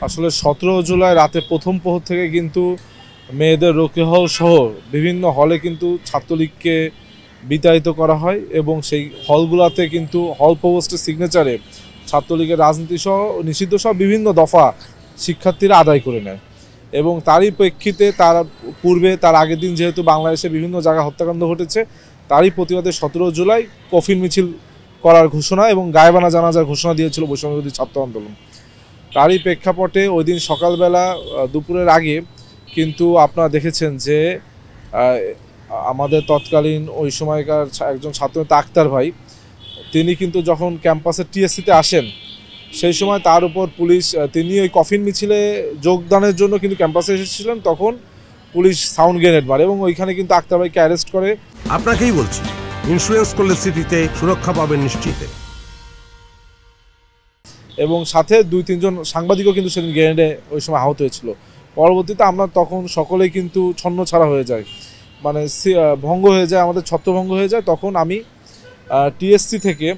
আসলে 17 জুলাই রাতে প্রথম প্রহর থেকে কিন্তু মেয়েদের রোকেহল সহ বিভিন্ন হলে কিন্তু ছাত্রলীগকে বিতাড়িত করা হয় এবং সেই হলগুলোতে কিন্তু হল প্রভোস্টের সিগনেচারে ছাত্রলীগের রাজনীতি সহ নিষিদ্ধ সহ বিভিন্ন দফা শিক্ষার্থীরা আদায় করে নেয় এবং তারই প্রেক্ষিতে তার পূর্বে তার আগের দিন যেহেতু বাংলাদেশে বিভিন্ন জায়গায় হত্যাকাণ্ড ঘটেছে তারই প্রতিবাদে 17 জুলাই কফিন মিছিল করার ঘোষণা এবং গায়েবানা জানাজার ঘোষণা দিয়েছিল বৈষম্যবিরোধী ছাত্র আন্দোলন। তারই প্রেক্ষাপটে ওই দিন সকালবেলা দুপুরের আগে কিন্তু আপনারা দেখেছেন যে আমাদের তৎকালীন ওই সময়কার একজন ছাত্র আক্তার ভাই তিনি কিন্তু যখন ক্যাম্পাসের টিএসসিতে আসেন সেই সময় তার উপর পুলিশ তিনি ওই কফিন মিছিলে যোগদানের জন্য কিন্তু ক্যাম্পাসে এসেছিলেন, তখন পুলিশ সাউন্ড গ্রেনেড মারে এবং ওইখানে কিন্তু আক্তার ভাইকে অ্যারেস্ট করে। আপনাকেই বলছি, ইন্স্যুরেন্স করলে সিটিতে সুরক্ষা পাবেন নিশ্চিত। এবং সাথে 2-3 জন সাংবাদিকও কিন্তু সেদিন গ্রেনেডে ওই সময় আহত হয়েছিল। পরবর্তীতে আমরা তখন সকলেই কিন্তু ছন্নছাড়া হয়ে যায়, মানে ভঙ্গ হয়ে যায়, আমাদের ছত্রভঙ্গ হয়ে যায়। তখন আমি টিএসসি থেকে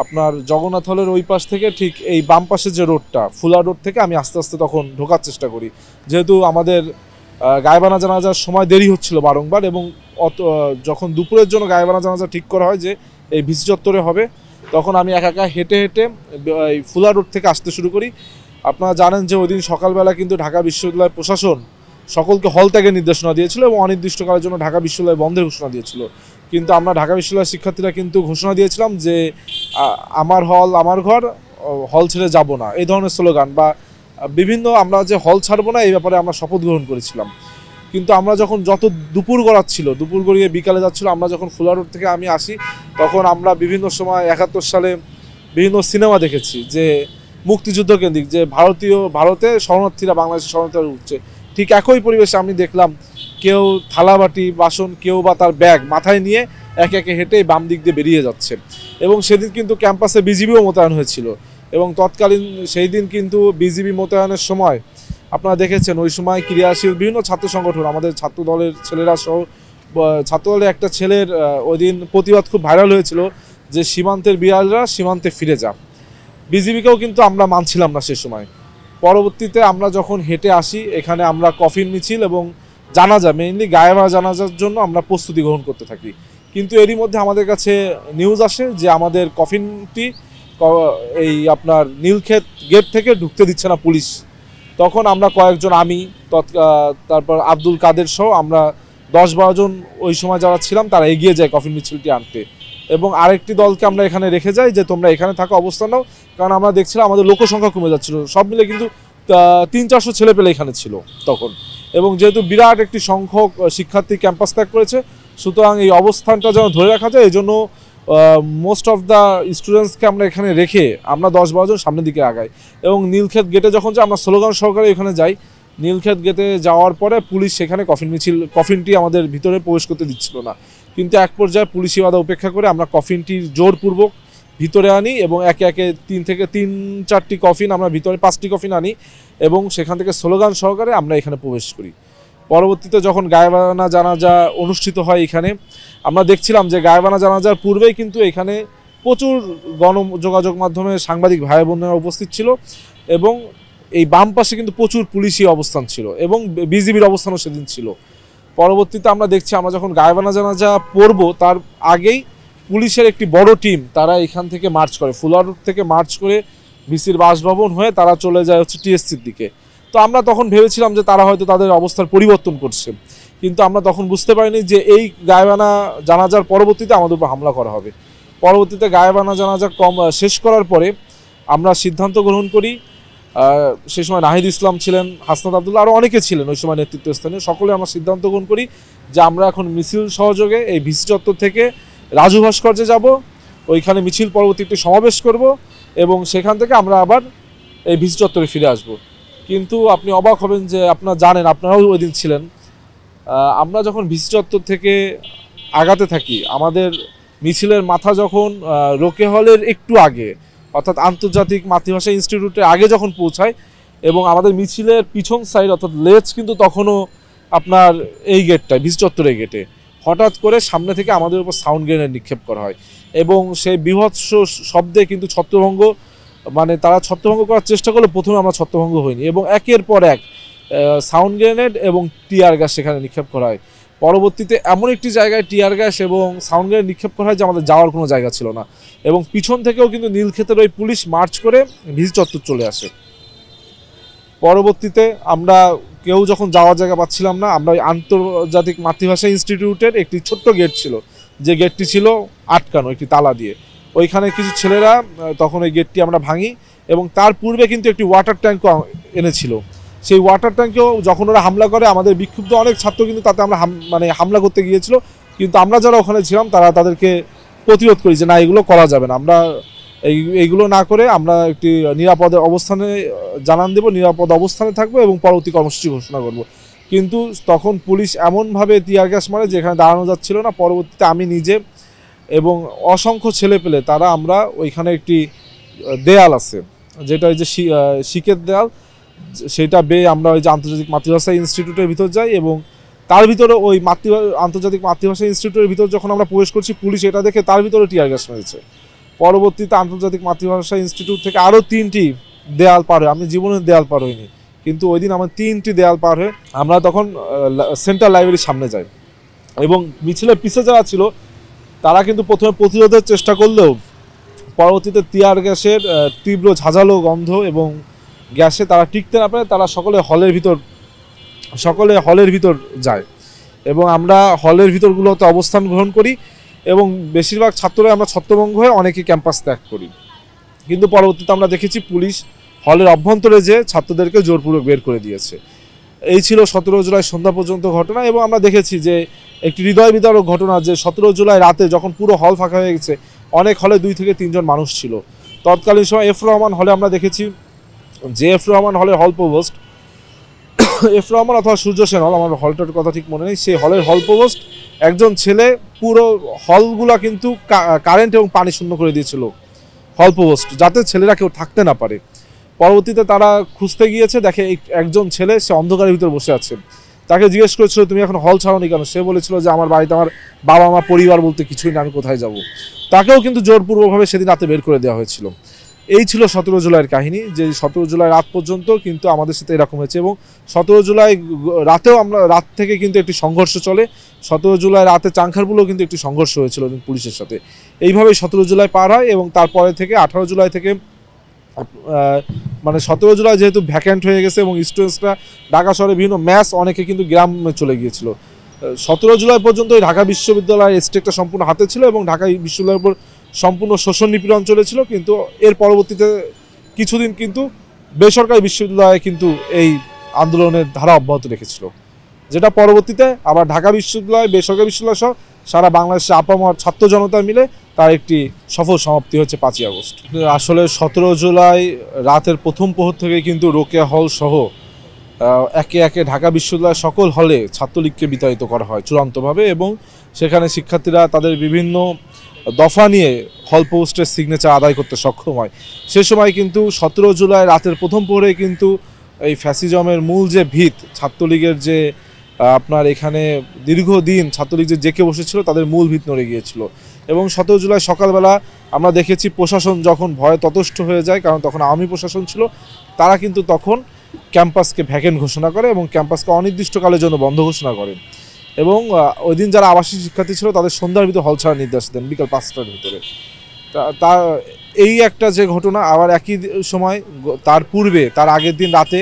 আপনার জগন্নাথ হলের ওই পাশ থেকে ঠিক এই বাম পাশের যে রোডটা ফুলা রোড থেকে আমি আস্তে আস্তে তখন ঢোকার চেষ্টা করি, যেহেতু আমাদের গায়েবানা জানাজার সময় দেরি হচ্ছিল বারংবার এবং যখন দুপুরের জন্য গায়েবানা জানাজা ঠিক করা হয় যে এই ভিসি চত্বরে হবে, তখন আমি একা হেঁটে হেঁটে এই ফুলা রোড থেকে আসতে শুরু করি। আপনারা জানেন যে ওই দিন সকালবেলা কিন্তু ঢাকা বিশ্ববিদ্যালয় প্রশাসন সকলকে হল ত্যাগের নির্দেশনা দিয়েছিল এবং অনির্দিষ্টকালের জন্য ঢাকা বিশ্ববিদ্যালয় বন্ধের ঘোষণা দিয়েছিল। কিন্তু আমরা ঢাকা বিশ্ববিদ্যালয়ের শিক্ষার্থীরা কিন্তু ঘোষণা দিয়েছিলাম যে আমার হল আমার ঘর, হল ছেড়ে যাব না, এই ধরনের স্লোগান বা বিভিন্ন আমরা যে হল ছাড়বো না এই ব্যাপারে আমরা শপথ গ্রহণ করেছিলাম। কিন্তু আমরা যখন যত দুপুর গড়াচ্ছিল, দুপুর গড়িয়ে বিকালে যাচ্ছিল, আমরা যখন ফুলা রোড থেকে আমি আসি তখন আমরা বিভিন্ন সময় 71 সালে বিভিন্ন সিনেমা দেখেছি যে মুক্তিযুদ্ধ কেন্দ্রিক যে ভারতে শরণার্থীরা বাংলাদেশের শরণার্থীরা উঠছে, ঠিক একই পরিবেশে আমি দেখলাম কেউ থালাবাটি বাসন কেউ বা তার ব্যাগ মাথায় নিয়ে একে একে হেঁটে বাম দিক দিয়ে বেরিয়ে যাচ্ছে। এবং সেদিন কিন্তু ক্যাম্পাসে বিজিবিও মোতায়েন হয়েছিল এবং তৎকালীন সেই দিন কিন্তু বিজিবি মোতায়েনের সময় আপনারা দেখেছেন ওই সময় ক্রিয়াশীল বিভিন্ন ছাত্র সংগঠন, আমাদের ছাত্র দলের ছেলেরা সহ ছাত্র দলের একটা ছেলের ওই দিন প্রতিবাদ খুব ভাইরাল হয়েছিল যে সীমান্তের বিড়ালরা সীমান্তে ফিরে যা। বিজিবিকেও কিন্তু আমরা মানছিলাম না সে সময়। পরবর্তীতে আমরা যখন হেঁটে আসি এখানে আমরা কফিন মিছিল এবং জানাজা, মেইনলি গায়েবানা জানাজার জন্য আমরা প্রস্তুতি গ্রহণ করতে থাকি। কিন্তু এরই মধ্যে আমাদের কাছে নিউজ আসে যে আমাদের কফিনটি এই আপনার নীলক্ষেত গেট থেকে ঢুকতে দিচ্ছে না পুলিশ। তখন আমরা কয়েকজন, আমি তারপর আব্দুল কাদের সহ আমরা 10-12 জন ওই সময় যারা ছিলাম তারা এগিয়ে যায় কফিন মিছিলটি আনতে এবং আরেকটি দলকে আমরা এখানে রেখে যাই যে তোমরা এখানে থাকো, অবস্থান নাও, কারণ আমরা দেখছিলাম আমাদের লোকসংখ্যা কমে যাচ্ছিল। সব মিলে কিন্তু 300-400 ছেলে পেলে এখানে ছিল তখন, এবং যেহেতু বিরাট একটি সংখ্যক শিক্ষার্থী ক্যাম্পাস ত্যাগ করেছে, সুতরাং এই অবস্থানটা যেন ধরে রাখা যায় এই জন্য মোস্ট অফ দ্য স্টুডেন্টসকে আমরা এখানে রেখে আমরা 10-12 জন সামনের দিকে আগাই এবং নীলক্ষেত গেটে যখন যাই আমরা স্লোগান সহকারে এখানে যাই। নীলক্ষেত গেটে যাওয়ার পরে পুলিশ সেখানে কফিনটি আমাদের ভিতরে প্রবেশ করতে দিচ্ছিল না, কিন্তু এক পর্যায়ে পুলিশি বাধা উপেক্ষা করে আমরা কফিনটির জোরপূর্বক ভিতরে আনি এবং একে একে 3-4টি কফিন আমরা ভিতরে 5টি কফিন আনি এবং সেখান থেকে স্লোগান সহকারে আমরা এখানে প্রবেশ করি। পরবর্তীতে যখন গায়েবানা জানাজা অনুষ্ঠিত হয় এখানে আমরা দেখছিলাম যে গায়েবানা জানাজার পূর্বেই কিন্তু এখানে প্রচুর গণযোগাযোগ মাধ্যমে সাংবাদিক ভাই বোনেরা উপস্থিত ছিল এবং এই বাম পাশে কিন্তু প্রচুর পুলিশি অবস্থান ছিল এবং বিজিবির অবস্থানও সেদিন ছিল। পরবর্তীতে আমরা দেখছি আমরা যখন গায়েবানা জানাজা পড়ব তার আগেই পুলিশের একটি বড় টিম তারা এখান থেকে মার্চ করে, ফুলা রোড থেকে মার্চ করে ভিসির বাসভবন হয়ে তারা চলে যায় হচ্ছে টিএসসির দিকে। তো আমরা তখন ভেবেছিলাম যে তারা হয়তো তাদের অবস্থার পরিবর্তন করছে, কিন্তু আমরা তখন বুঝতে পারিনি যে এই গায়েবানা জানাজার পরবর্তীতে আমাদের উপর হামলা করা হবে। পরবর্তীতে গায়েবানা জানাজা শেষ করার পরে আমরা সিদ্ধান্ত গ্রহণ করি, সেই সময় নাহিদ ইসলাম ছিলেন, হাসনাত আবদুল্লাহ, আরও অনেকে ছিলেন ওই সময় নেতৃত্বস্থানীয়, সকলে আমরা সিদ্ধান্ত গ্রহণ করি যে আমরা এখন মিছিল সহযোগে এই ভিসি চত্বর থেকে রাজু ভাস্কর্যে যাব, ওইখানে মিছিল পরবর্তী একটি সমাবেশ করব এবং সেখান থেকে আমরা আবার এই ভিসি চত্বরে ফিরে আসব। কিন্তু আপনি অবাক হবেন যে আপনারা জানেন, আপনারাও ওই দিন ছিলেন, আমরা যখন ভিসি চত্বর থেকে আগাতে থাকি আমাদের মিছিলের মাথা যখন রোকে হলের একটু আগে অর্থাৎ আন্তর্জাতিক মাতৃভাষা ইনস্টিটিউটের আগে যখন পৌঁছায় এবং আমাদের মিছিলের পিছন সাইড অর্থাৎ লেজ কিন্তু তখনও আপনার এই গেটটায় ভিসি চত্বরের গেটে হঠাৎ করে সামনে থেকে আমাদের উপর সাউন্ড গ্রেনেড নিক্ষেপ করা হয় এবং সেই বীভৎস শব্দে কিন্তু ছত্রভঙ্গ মানে তারা ছত্রভঙ্গ করার চেষ্টা করলে প্রথমে আমরা ছত্রভঙ্গ হইনি, এবং একের পর এক সাউন্ড গ্রেনেড এবং টিয়ার গ্যাস সেখানে নিক্ষেপ করা হয়। পরবর্তীতে এমন একটি জায়গায় টিয়ার গ্যাস এবং সাউন্ড গ্রেনেড নিক্ষেপ করা হয় যে আমাদের যাওয়ার কোনো জায়গা ছিল না, এবং পিছন থেকেও কিন্তু নীলক্ষেতের ওই পুলিশ মার্চ করে ভিসি চত্বর চলে আসে। পরবর্তীতে আমরা কেউ যখন যাওয়ার জায়গা পাচ্ছিলাম না, আমরা ওই আন্তর্জাতিক মাতৃভাষা ইনস্টিটিউটের একটি ছোট্ট গেট ছিল, যে গেটটি ছিল আটকানো একটি তালা দিয়ে, ওইখানে কিছু ছেলেরা তখন ওই গেটটি আমরা ভাঙি, এবং তার পূর্বে কিন্তু একটি ওয়াটার ট্যাঙ্কও এনেছিল। সেই ওয়াটার ট্যাঙ্কেও যখন ওরা হামলা করে, আমাদের বিক্ষুব্ধ অনেক ছাত্র কিন্তু তাতে আমরা হামলা করতে গিয়েছিল, কিন্তু আমরা যারা ওখানে ছিলাম তারা তাদেরকে প্রতিরোধ করি যে না, এগুলো করা যাবে না, আমরা এইগুলো না করে আমরা একটি নিরাপদ অবস্থানে জানান দেব, নিরাপদ অবস্থানে থাকবো এবং পরবর্তী কর্মসূচি ঘোষণা করব। কিন্তু তখন পুলিশ এমনভাবে টিয়ার গ্যাস মারে যেখানে দাঁড়ানো যাচ্ছিল না। পরবর্তীতে আমি নিজে এবং অসংখ্য ছেলে পেলে তারা আমরা ওইখানে একটি দেয়াল আছে, যেটা ওই যে শিকের দেয়াল, সেটা বেয়ে আমরা ওই যে আন্তর্জাতিক মাতৃভাষা ইনস্টিটিউটের ভিতর যাই, এবং তার ভিতরে ওই আন্তর্জাতিক মাতৃভাষা ইনস্টিটিউটের ভিতর যখন আমরা প্রবেশ করছি, পুলিশ এটা দেখে তার ভিতরে টিয়ার গ্যাস মেরেছে। পরবর্তীতে আন্তর্জাতিক মাতৃভাষা ইনস্টিটিউট থেকে আরও 3টি দেয়াল পার হয়ে, আমি জীবনের দেয়াল পার হইনি, কিন্তু ওই দিন আমার 3টি দেয়াল পার হয়ে আমরা তখন সেন্ট্রাল লাইব্রেরির সামনে যাই, এবং মিছিলের পিছে যারা ছিল তারা কিন্তু প্রথমে প্রতিরোধের চেষ্টা করলেও পরবর্তীতে টিয়ার গ্যাসের তীব্র ঝাঁঝালো গন্ধ এবং গ্যাসে তারা টিকতে না পারে, তারা সকলে হলের ভিতর যায়, এবং আমরা হলের ভিতরগুলোতে অবস্থান গ্রহণ করি, এবং বেশিরভাগ ছাত্ররা আমরা ছত্রভঙ্গ হয়ে অনেকে ক্যাম্পাস ত্যাগ করি। কিন্তু পরবর্তীতে আমরা দেখেছি পুলিশ হলের অভ্যন্তরে যে ছাত্রদেরকে জোরপূর্বক বের করে দিয়েছে। এই ছিল 17 জুলাই সন্ধ্যা পর্যন্ত ঘটনা, এবং আমরা দেখেছি যে একটি হৃদয় বিদারক ঘটনা, যে 17 জুলাই রাতে যখন পুরো হল ফাঁকা হয়ে গেছে, অনেক হলে 2 থেকে 3 জন মানুষ ছিল। তৎকালীন সময় এফ রহমান হলে আমরা দেখেছি যে এফ রহমান হলের হল প্রভোস্ট, এফ রহমান অথবা সূর্য সেন হল, আমার হলটার কথা ঠিক মনে নেই, সেই হলের হল প্রভোস্ট একজন ছেলে পুরো হলগুলা কিন্তু কারেন্ট এবং পানি শূন্য করে দিয়েছিল হল প্রভোস্ট, যাতে ছেলেরা কেউ থাকতে না পারে। পরবর্তীতে তারা খুঁজতে গিয়েছে, দেখে একজন ছেলে সে অন্ধকারের ভিতর বসে আছে। তাকে জিজ্ঞেস করেছিল তুমি এখন হল ছাড়োনি কেন? সে বলেছিল যে আমার বাড়িতে আমার বাবা মা পরিবার বলতে কিছুই না, আমি কোথায় যাব। তাকেও কিন্তু জোরপূর্বকভাবে সেদিন রাতে বের করে দেওয়া হয়েছিল। এই ছিল 17 জুলাইয়ের কাহিনী, যে 17 জুলাই রাত পর্যন্ত কিন্তু আমাদের সাথে এরকম হয়েছে, এবং 17 জুলাই রাতেও আমরা রাত থেকে কিন্তু একটি সংঘর্ষ চলে। 17 জুলাই রাতে চাংখারপুলেও কিন্তু একটি সংঘর্ষ হয়েছিল পুলিশের সাথে। এইভাবেই 17 জুলাই পার হয়, এবং তারপরে থেকে 18 জুলাই থেকে মানে 17 জুলাই যেহেতু ভ্যাকেন্ট হয়ে গেছে এবং স্টুডেন্টসরা ঢাকা শহরে বিভিন্ন ম্যাচ অনেকে কিন্তু গ্রামে চলে গিয়েছিল। 17 জুলাই পর্যন্ত ঢাকা বিশ্ববিদ্যালয়ের স্টেকটা সম্পূর্ণ হাতে ছিল, এবং ঢাকা বিশ্ববিদ্যালয়ের উপর সম্পূর্ণ শোষণ নিপীড়ন চলেছিল। কিন্তু এর পরবর্তীতে কিছুদিন কিন্তু বেসরকারি বিশ্ববিদ্যালয়ে কিন্তু এই আন্দোলনের ধারা অব্যাহত রেখেছিল, যেটা পরবর্তীতে আবার ঢাকা বিশ্ববিদ্যালয়, বেসরকারি বিশ্ববিদ্যালয় সহ সারা বাংলাদেশের আপামর ছাত্র জনতা মিলে তার একটি সফল সমাপ্তি হচ্ছে 5ই আগস্ট। আসলে 17 জুলাই রাতের প্রথম প্রহর থেকে কিন্তু রোকেয়া হল সহ একে একে ঢাকা বিশ্ববিদ্যালয়ের সকল হলে ছাত্রলীগকে বিতাড়িত করা হয় চূড়ান্তভাবে, এবং সেখানে শিক্ষার্থীরা তাদের বিভিন্ন দফা নিয়ে হল পোস্টের সিগনেচার আদায় করতে সক্ষম হয়। সে সময় কিন্তু 17 জুলাই রাতের প্রথম প্রহরে কিন্তু এই ফ্যাসিজমের মূল যে ভিত, ছাত্রলীগের যে আপনার এখানে দীর্ঘদিন ছাত্রলীগ যে জেকে বসেছিল, তাদের মূল ভিত নড়ে গিয়েছিল। এবং 17 জুলাই সকালবেলা আমরা দেখেছি প্রশাসন যখন ভয়ে ততষ্ট হয়ে যায়, কারণ তখন আওয়ামী প্রশাসন ছিল, তারা কিন্তু তখন ক্যাম্পাসকে ভ্যাকেন্ট ঘোষণা করে এবং ক্যাম্পাসকে অনির্দিষ্টকালের জন্য বন্ধ ঘোষণা করে। এবং ওই দিন যারা আবাসিক শিক্ষার্থী ছিল তাদের সন্ধ্যার ভিতরে হল ছাড়ার নির্দেশ দেন বিকাল 5টার ভিতরে। তা এই একটা যে ঘটনা, আবার একই সময় তার পূর্বে তার আগের দিন রাতে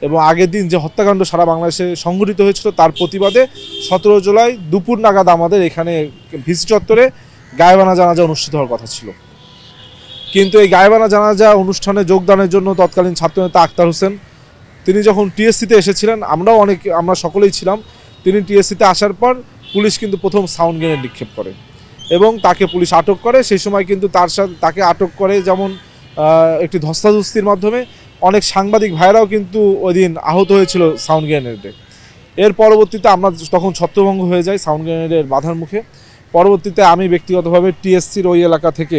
এবং আগের দিন যে হত্যাকাণ্ড সারা বাংলাদেশে সংঘটিত হয়েছিল, তার প্রতিবাদে 17 জুলাই দুপুর নাগাদ আমাদের এখানে ভিসি চত্বরে গায়েবানা জানাজা অনুষ্ঠিত হওয়ার কথা ছিল। কিন্তু এই গায়েবানা জানাজা অনুষ্ঠানে যোগদানের জন্য তৎকালীন ছাত্রনেতা আক্তার হোসেন, তিনি যখন টিএসসিতে এসেছিলেন, আমরা সকলেই ছিলাম, তিনি টিএসসিতে আসার পর পুলিশ কিন্তু প্রথম সাউন্ড গ্রেনেড নিক্ষেপ করে এবং তাকে পুলিশ আটক করে। সেই সময় কিন্তু তাকে আটক করে যেমন একটি ধস্তাধস্তির মাধ্যমে, অনেক সাংবাদিক ভাইরাও কিন্তু ওই দিন আহত হয়েছিল সাউন্ড গ্রেনেডে। এর পরবর্তীতে আমরা তখন ছত্রভঙ্গ হয়ে যাই সাউন্ড গ্রেনেডের বাধার মুখে। পরবর্তীতে আমি ব্যক্তিগতভাবে টিএসসির ওই এলাকা থেকে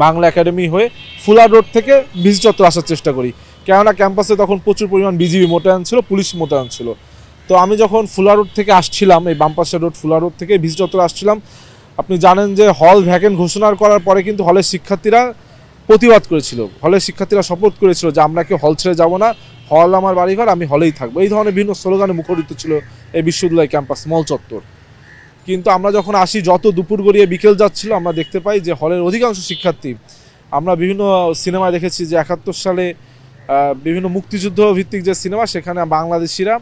বাংলা একাডেমি হয়ে ফুলার রোড থেকে ভিসি চত্বর আসার চেষ্টা করি, কেননা ক্যাম্পাসে তখন প্রচুর পরিমাণ বিজিবি মোতায়েন ছিল, পুলিশ মোতায়েন ছিল। তো আমি যখন ফুলার রোড থেকে আসছিলাম, এই বামপাশের রোড ফুলার রোড থেকে ভিসি চত্বর আসছিলাম, আপনি জানেন যে হল ভ্যাকেন্ট ঘোষণা করার পরে কিন্তু হলের শিক্ষার্থীরা প্রতিবাদ করেছিল, হলের শিক্ষার্থীরা শপথ করেছিল যে আমরা কেউ হল ছেড়ে যাব না, হল আমার বাড়িঘর, আমি হলেই থাকবো। এই ধরনের বিভিন্ন স্লোগানে মুখরিত ছিল এই বিশ্ববিদ্যালয় ক্যাম্পাস মল চত্বর। কিন্তু আমরা যখন আসি, যত দুপুর গড়িয়ে বিকেল যাচ্ছিল, আমরা দেখতে পাই যে হলের অধিকাংশ শিক্ষার্থী, আমরা বিভিন্ন সিনেমায় দেখেছি যে 71 সালে বিভিন্ন মুক্তিযুদ্ধ ভিত্তিক যে সিনেমা, সেখানে বাংলাদেশিরা,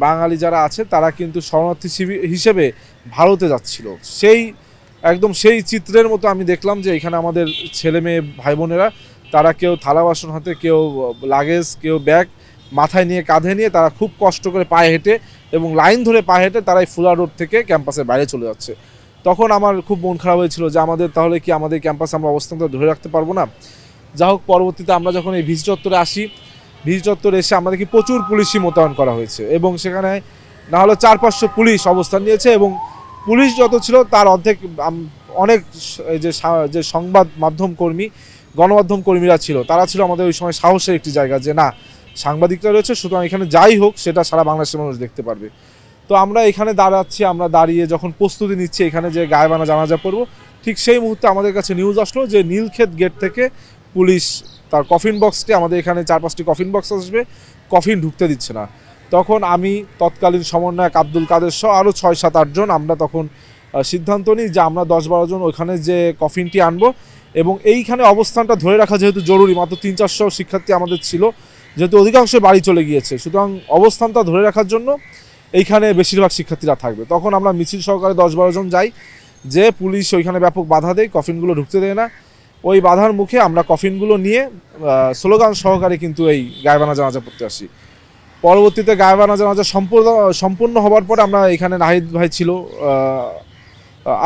বাঙালি যারা আছে তারা কিন্তু শরণার্থী হিসেবে ভারতে যাচ্ছিল। একদম সেই চিত্রের মতো আমি দেখলাম যে এখানে আমাদের ছেলে মেয়ে ভাই বোনেরা, তারা কেউ থালা বাসন হাতে, কেউ লাগেজ, কেউ ব্যাগ মাথায় নিয়ে, কাঁধে নিয়ে, তারা খুব কষ্ট করে পায়ে হেঁটে এবং লাইন ধরে পায়ে হেঁটে তারা এই ফুলা রোড থেকে ক্যাম্পাসের বাইরে চলে যাচ্ছে। তখন আমার খুব মন খারাপ হয়েছিল যে তাহলে কি আমাদের ক্যাম্পাসে আমরা অবস্থানটা ধরে রাখতে পারবো না। যা হোক, পরবর্তীতে আমরা যখন এই ভিসি চত্বরে আসি, ভিসি চত্বরে এসে আমরা দেখি প্রচুর পুলিশই মোতায়েন করা হয়েছে এবং সেখানে না হলে 400-500 পুলিশ অবস্থান নিয়েছে এবং পুলিশ যত ছিল তার অর্ধেক অনেক যে সংবাদ মাধ্যম কর্মী, গণমাধ্যম কর্মীরা ছিল, তারা ছিল আমাদের ওই সময় সাহসের একটি জায়গা যে না, সাংবাদিকরা রয়েছে, সুতরাং এখানে যাই হোক সেটা সারা বাংলাদেশের মানুষ দেখতে পারবে। তো আমরা এখানে দাঁড়াচ্ছি, আমরা দাঁড়িয়ে যখন প্রস্তুতি নিচ্ছি এখানে যে গায়েবানা জানাজা পড়ব, ঠিক সেই মুহূর্তে আমাদের কাছে নিউজ আসলো যে নীলক্ষেত গেট থেকে পুলিশ তার কফিন বক্সটি, আমাদের এখানে 4-5টি কফিন বক্স আসবে, কফিন ঢুকতে দিচ্ছে না। তখন আমি তৎকালীন সমন্বয়ক আব্দুল কাদের সহ আরও 6-7-8 জন আমরা তখন সিদ্ধান্ত নিই যে আমরা 10-12 জন ওইখানে যে কফিনটি আনবো এবং এইখানে অবস্থানটা ধরে রাখা যেহেতু জরুরি, মাত্র 300-400 শিক্ষার্থী আমাদের ছিল, যেহেতু অধিকাংশ বাড়ি চলে গিয়েছে, সুতরাং অবস্থানটা ধরে রাখার জন্য এইখানে বেশিরভাগ শিক্ষার্থীরা থাকবে। তখন আমরা মিছিল সহকারে 10-12 জন যাই, যে পুলিশ ওইখানে ব্যাপক বাধা দেয়, কফিনগুলো ঢুকতে দেয় না। ওই বাধার মুখে আমরা কফিনগুলো নিয়ে স্লোগান সহকারে কিন্তু এই গায়েবানা জানাজা পড়তে আসি। পরবর্তীতে গায়েবানা জানাজা সম্পূর্ণ হবার পরে আমরা এখানে নাহিদ ভাই ছিল,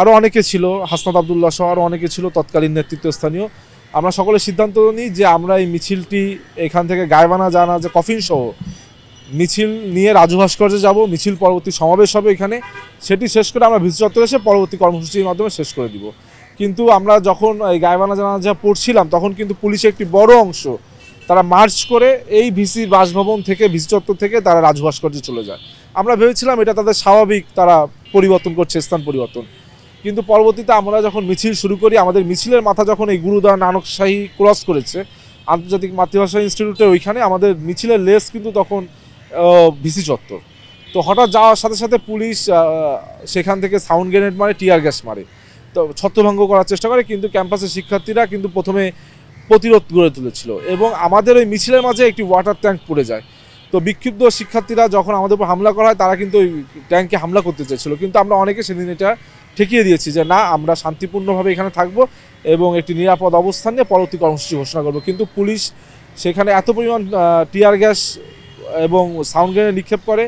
আরও অনেকে ছিল, হাসনাত আবদুল্লাহ সহ আরও অনেকে ছিল তৎকালীন নেতৃত্বস্থানীয়। আমরা সকলে সিদ্ধান্ত নিই যে আমরা এই মিছিলটি এখান থেকে গায়েবানা জানাজা কফিন সহ মিছিল নিয়ে রাজু ভাস্কর্যে যাব। মিছিল পরবর্তী সমাবেশ হবে এখানে, সেটি শেষ করে আমরা ভিসি চত্বরে এসে পরবর্তী কর্মসূচির মাধ্যমে শেষ করে দিব। কিন্তু আমরা যখন এই গায়েবানা জানাজা পড়ছিলাম, তখন কিন্তু পুলিশের একটি বড় অংশ তারা মার্চ করে এই ভিসির বাসভবন থেকে, ভিসি চত্বর থেকে তারা রাজু ভাস্কর্যে চলে যায়। আমরা ভেবেছিলাম এটা তাদের স্বাভাবিক, তারা পরিবর্তন করছে, স্থান পরিবর্তন। কিন্তু পরবর্তীতে আমরা যখন মিছিল শুরু করি, আমাদের মিছিলের মাথা যখন এই গুরুদ্বার নানক শাহী ক্রস করেছে আন্তর্জাতিক মাতৃভাষা ইনস্টিটিউটের ওইখানে, আমাদের মিছিলের লেস কিন্তু তখন ভিসি চত্বর। তো হঠাৎ যাওয়ার সাথে সাথে পুলিশ সেখান থেকে সাউন্ড গ্রেনেড মারে, টিয়ার গ্যাস মারে, তো ছত্রভঙ্গ করার চেষ্টা করে। কিন্তু ক্যাম্পাসের শিক্ষার্থীরা কিন্তু প্রথমে প্রতিরোধ গড়ে তুলেছিল এবং আমাদের ওই মিছিলের মাঝে একটি ওয়াটার ট্যাঙ্ক পড়ে যায়। তো বিক্ষুব্ধ শিক্ষার্থীরা যখন আমাদের উপর হামলা করা হয়, তারা কিন্তু ওই ট্যাঙ্কে হামলা করতে চেয়েছিল, কিন্তু আমরা অনেকে সেদিন এটা ঠেকিয়ে দিয়েছি যে না, আমরা শান্তিপূর্ণভাবে এখানে থাকবো এবং একটি নিরাপদ অবস্থান নিয়ে পরবর্তী কর্মসূচি ঘোষণা করবো। কিন্তু পুলিশ সেখানে এত পরিমাণ টিয়ার গ্যাস এবং সাউন্ড গ্রেনেড নিক্ষেপ করে,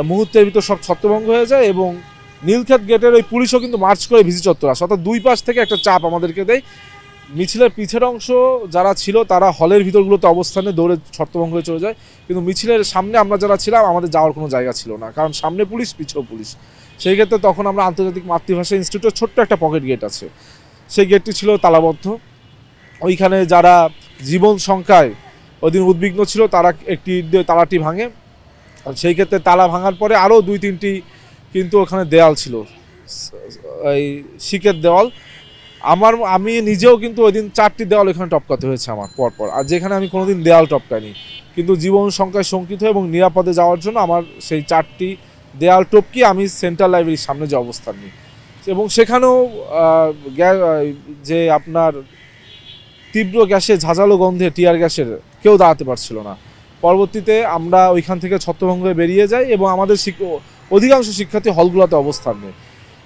মুহূর্তের ভিতর সব ছত্রভঙ্গ হয়ে যায় এবং নীলক্ষেত গেটের ওই পুলিশও কিন্তু মার্চ করে ভিসি চত্বর আসে, অর্থাৎ দুই পাশ থেকে একটা চাপ আমাদেরকে দেয়। মিছিলের পিছের অংশ যারা ছিল তারা হলের ভিতরগুলোতে অবস্থানে দৌড়ে ছত্রভঙ্গ হয়ে চলে যায়, কিন্তু মিছিলের সামনে আমরা যারা ছিলাম আমাদের যাওয়ার কোনো জায়গা ছিল না, কারণ সামনে পুলিশ, পিছেও পুলিশ। সেই ক্ষেত্রে তখন আমরা আন্তর্জাতিক মাতৃভাষা ইনস্টিটিউটের ছোট্ট একটা পকেট গেট আছে, সেই গেটটি ছিল তালাবদ্ধ। ওইখানে যারা জীবন সংখ্যায় ওইদিন উদ্বিগ্ন ছিল তারা একটি তালাটি ভাঙে। সেই ক্ষেত্রে তালা ভাঙার পরে আরও 2-3টি কিন্তু ওখানে দেয়াল ছিল, এই শিকের দেওয়াল। আমি নিজেও কিন্তু ওই দিন 4টি দেওয়াল এখানে টপকাতে হয়েছে আমার পরপর, আর যেখানে আমি কোনোদিন দেওয়াল টপকাইনি। কিন্তু জীবন সংখ্যায় শঙ্কিত এবং নিরাপদে যাওয়ার জন্য আমার সেই 4টি দেয়াল টপকি আমি সেন্ট্রাল লাইব্রেরির সামনে যে অবস্থান নিই, এবং সেখানেও যে আপনার তীব্র গ্যাসে, ঝাঁঝালো গন্ধে, টিয়ার গ্যাসের, কেউ দাঁড়াতে পারছিল না। পরবর্তীতে আমরা ওইখান থেকে ছত্রভঙ্গ হয়ে বেরিয়ে যাই এবং আমাদের অধিকাংশ শিক্ষার্থী হলগুলোতে অবস্থান নেয়।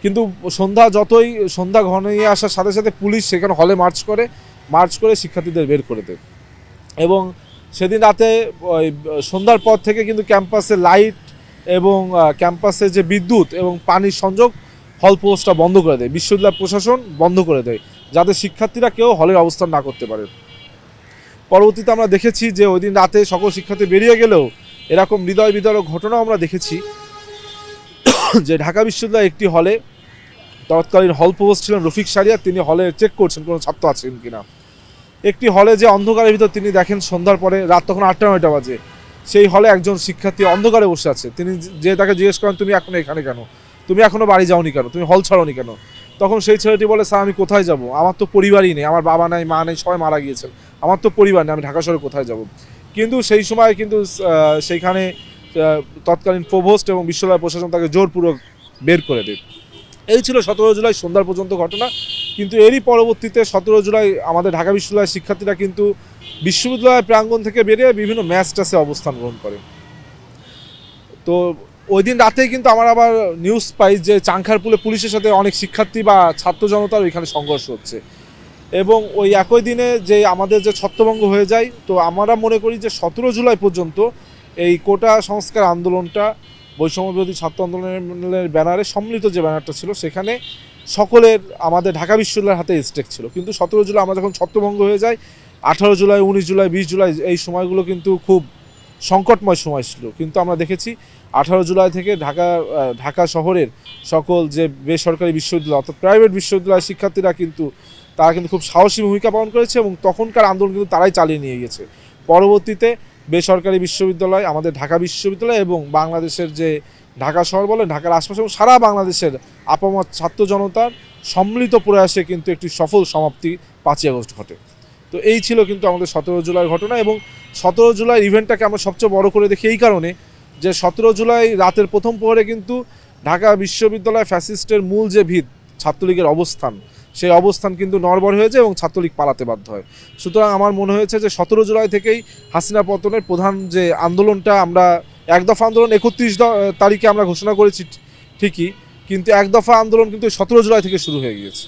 কিন্তু সন্ধ্যা ঘনিয়ে আসার সাথে সাথে পুলিশ সেখানে হলে মার্চ করে শিক্ষার্থীদের বের করে দেয় এবং সেদিন রাতে ওই সন্ধ্যার পর থেকে কিন্তু ক্যাম্পাসে লাইট এবং ক্যাম্পাসে যে বিদ্যুৎ এবং পানির সংযোগ, হল পোস্টটা বন্ধ করে দেয়, বিশ্ববিদ্যালয় প্রশাসন বন্ধ করে দেয়, যাতে শিক্ষার্থীরা কেউ হলের অবস্থান না করতে পারে। পরবর্তীতে আমরা দেখেছি যে ওই দিন রাতে সকল শিক্ষার্থী বেরিয়ে গেলেও এরকম হৃদয় বিদারক ঘটনাও আমরা দেখেছি যে ঢাকা বিশ্ববিদ্যালয়ের একটি হলে তৎকালীন হল প্রভোস্ট ছিলেন রফিক সারিয়া, তিনি হলে চেক করছেন কোনো ছাত্র আছেন কিনা। একটি হলে যে অন্ধকারের ভিতর তিনি দেখেন সন্ধ্যার পরে, রাত তখন 8টা-9টা বাজে, সেই হলে একজন শিক্ষার্থী অন্ধকারে বসে আছে। তিনি যে তাকে জিজ্ঞেস করেন, তুমি এখনো এখানে কেন, তুমি এখনো বাড়ি যাওনি কেন, তুমি হল ছাড়োনি কেন। তখন সেই ছেলেটি বলে, স্যার আমি কোথায় যাব, আমার তো পরিবারই নেই, আমার বাবা নাই, মা নেই, সবাই মারা গিয়েছেন, আমার তো পরিবার নেই, আমি ঢাকা শহরে কোথায় যাব। কিন্তু সেই সময় কিন্তু সেইখানে তৎকালীন প্রভোস্ট এবং বিশ্ববিদ্যালয় প্রশাসন তাকে জোরপূর্বক বের করে দেয়। এই ছিল 17 জুলাই সন্ধ্যার পর্যন্ত ঘটনা। কিন্তু এরই পরবর্তীতে 17 জুলাই আমাদের ঢাকা বিশ্ববিদ্যালয়ের শিক্ষার্থীরা কিন্তু বিশ্ববিদ্যালয় প্রাঙ্গণ থেকে বেরিয়ে বিভিন্ন ম্যাচ টাসে অবস্থান গ্রহণ করে। তো ওই দিন রাতেই কিন্তু আমরা আবার নিউজ পাই যে চাংখারপুলে পুলিশের সাথে অনেক শিক্ষার্থী বা ছাত্র জনতার ওইখানে সংঘর্ষ হচ্ছে, এবং ওই একই দিনে যে আমাদের যে ছত্রভঙ্গ হয়ে যায়। তো আমরা মনে করি যে 17 জুলাই পর্যন্ত এই কোটা সংস্কার আন্দোলনটা বৈষম্যবিরোধী ছাত্র আন্দোলনের ব্যানারে সম্মিলিত যে ব্যানারটা ছিল, সেখানে সকলের আমাদের ঢাকা বিশ্ববিদ্যালয়ের হাতে স্টেক ছিল। কিন্তু 17 জুলাই আমরা যখন ছত্রভঙ্গ হয়ে যায়, 18 জুলাই, 19 জুলাই, 20 জুলাই এই সময়গুলো কিন্তু খুব সংকটময় সময় ছিল। কিন্তু আমরা দেখেছি 18 জুলাই থেকে ঢাকা শহরের সকল যে বেসরকারি বিশ্ববিদ্যালয় অর্থাৎ প্রাইভেট বিশ্ববিদ্যালয়ের শিক্ষার্থীরা কিন্তু তারা কিন্তু খুব সাহসী ভূমিকা পালন করেছে, এবং তখনকার আন্দোলন কিন্তু তারাই চালিয়ে নিয়ে গেছে। পরবর্তীতে বেসরকারি বিশ্ববিদ্যালয়, আমাদের ঢাকা বিশ্ববিদ্যালয় এবং বাংলাদেশের যে ঢাকা শহর বলে ঢাকার আশপাশে এবং সারা বাংলাদেশের আপামর ছাত্র জনতার সম্মিলিত প্রয়াসে কিন্তু একটি সফল সমাপ্তি 5ই আগস্ট ঘটে। তো এই ছিল কিন্তু আমাদের 17 জুলাইয়ের ঘটনা। এবং 17 জুলাই ইভেন্টটাকে আমরা সবচেয়ে বড় করে দেখি এই কারণে যে 17 জুলাই রাতের প্রথম প্রহরে কিন্তু ঢাকা বিশ্ববিদ্যালয় ফ্যাসিস্টের মূল যে ভিত ছাত্রলীগের অবস্থান, সেই অবস্থান কিন্তু নড়বড় হয়ে যায় এবং ছাত্রলীগ পালাতে বাধ্য হয়। সুতরাং আমার মনে হয়েছে যে 17 জুলাই থেকেই হাসিনা পতনের প্রধান যে আন্দোলনটা, আমরা এক দফা আন্দোলন 31 তারিখে আমরা ঘোষণা করেছি ঠিকই, কিন্তু এক দফা আন্দোলন কিন্তু 17 জুলাই থেকে শুরু হয়ে গিয়েছে।